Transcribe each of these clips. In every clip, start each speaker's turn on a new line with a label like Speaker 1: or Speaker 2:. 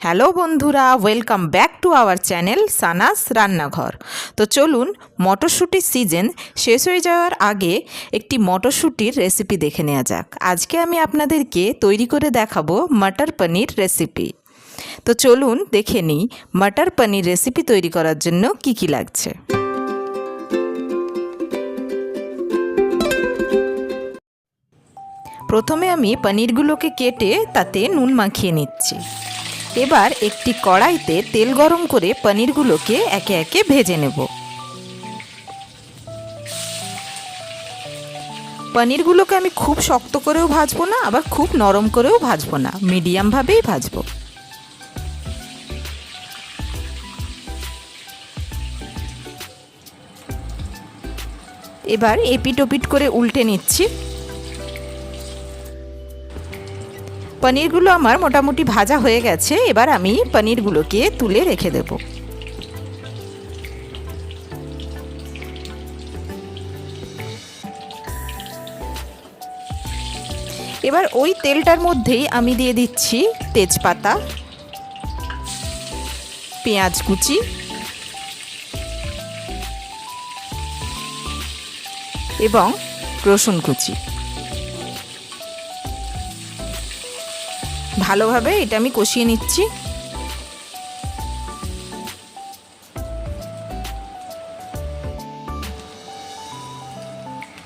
Speaker 1: Hello বন্ধুরা, welcome back to our channel Sana's রান্নাঘর। তো চলুন, মটরশুঁটির সিজন শেষ হয়ে যাওয়ার আগে একটি মটরশুঁটির রেসিপি দেখে নেওয়া যাক। আজকে আমি আপনাদেরকে তৈরি করে দেখাবো মটর পনির রেসিপি। তো চলুন দেখে নিই মটর পনির রেসিপি তৈরি করার জন্য কি কি লাগছে। প্রথমে আমি পনিরগুলোকে কেটে তাতে নুন মাখিয়ে নিচ্ছি। এবার একটি কড়াইতে তেল গরম করে পনিরগুলোকে একে একে ভেজে নেব। পনিরগুলোকে আমি খুব শক্ত করেও ভাজবো না, আবার খুব নরম করেও ভাজবো না, মিডিয়ামভাবেই ভাজবো। এবার এপিট ওপিট করে উল্টে নিচ্ছি। পনিরগুলো আমার মোটামুটি ভাজা হয়ে গেছে। এবার আমি পনিরগুলোকে তুলে রেখে দেব। এবার ওই তেলটার মধ্যেই আমি দিয়ে দিচ্ছি তেজপাতা, পেঁয়াজ কুচি এবং রসুন কুচি। ভালোভাবে এটা আমি কষিয়ে নিচ্ছি।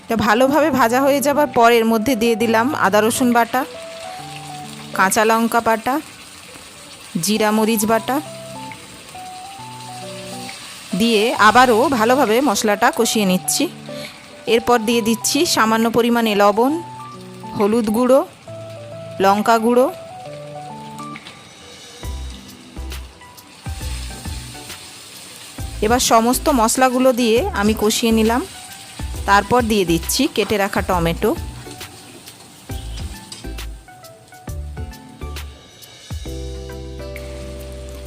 Speaker 1: এটা ভালোভাবে ভাজা হয়ে যাবার পর এর মধ্যে দিয়ে দিলাম আদা রসুন বাটা, কাঁচা লঙ্কা বাটা, জিরা মরিচ বাটা দিয়ে আবারও ভালোভাবে মশলাটা কষিয়ে নিচ্ছি। এরপর দিয়ে দিচ্ছি সামান্য পরিমাণে লবণ, হলুদ গুঁড়ো, লঙ্কা গুঁড়ো, এবার সমস্ত মশলাগুলো দিয়ে আমি কষিয়ে নিলাম। তারপর দিয়ে দিচ্ছি কেটে রাখা টমেটো।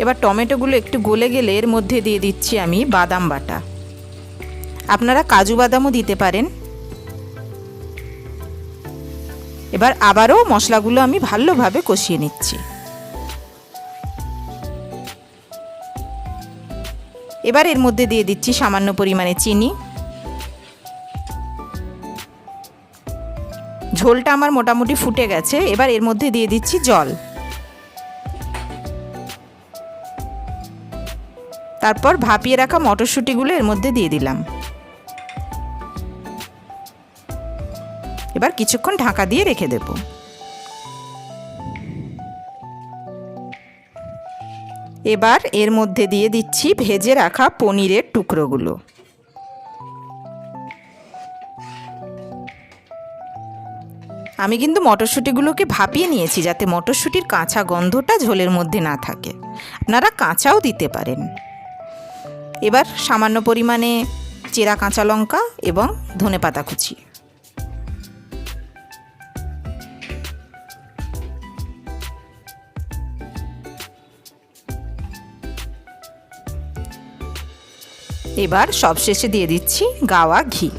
Speaker 1: এবার টমেটোগুলো একটু গলে গেলে এর মধ্যে দিয়ে দিচ্ছি আমি বাদাম বাটা। আপনারা কাজু বাদামও দিতে পারেন। এবার আবারও মশলাগুলো আমি ভালোভাবে কষিয়ে নিচ্ছি। এবার এর মধ্যে দিয়ে দিচ্ছি সামান্য পরিমাণে চিনি। ঝোলটা আমার মোটামুটি ফুটে গেছে। এবার এর মধ্যে দিয়ে দিচ্ছি জল। তারপর ভাপিয়ে রাখা মটরশুঁটিগুলো এর মধ্যে দিয়ে দিলাম। এবার কিছুক্ষণ ঢাকা দিয়ে রেখে দেব। এবার এর মধ্যে দিয়ে দিচ্ছি ভেজে রাখা পনিরের টুকরোগুলো। আমি কিন্তু মটরশুঁটিগুলোকে ভাপিয়ে নিয়েছি যাতে মটরশুঁটির কাঁচা গন্ধটা ঝোলের মধ্যে না থাকে। আপনারা কাঁচাও দিতে পারেন। এবার সামান্য পরিমাণে চেরা কাঁচা লঙ্কা এবং ধনেপাতা কুচি। এবার সবশেষে দিয়ে দিচ্ছি গাওয়া ঘি।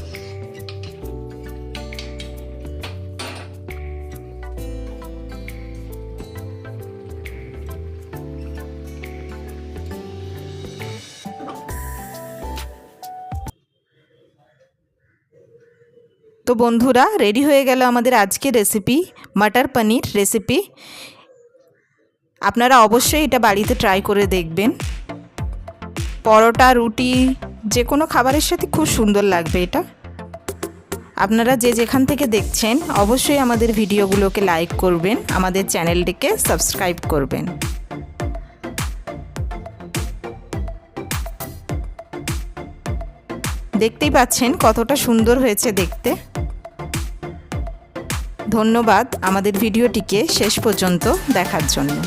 Speaker 1: তো বন্ধুরা, রেডি হয়ে গেল আমাদের আজকের রেসিপি মটর পনির রেসিপি। আপনারা অবশ্যই এটা বাড়িতে ট্রাই করে দেখবেন। পরোটা, রুটি, যে কোনো খাবারের সাথে খুব সুন্দর লাগবে এটা। আপনারা যে যেখান থেকে দেখছেন অবশ্যই আমাদের ভিডিওগুলোকে লাইক করবেন, আমাদের চ্যানেলটিকে সাবস্ক্রাইব করবেন। দেখতেই পাচ্ছেন কতটা সুন্দর হয়েছে দেখতে। ধন্যবাদ আমাদের ভিডিওটিকে শেষ পর্যন্ত দেখার জন্য।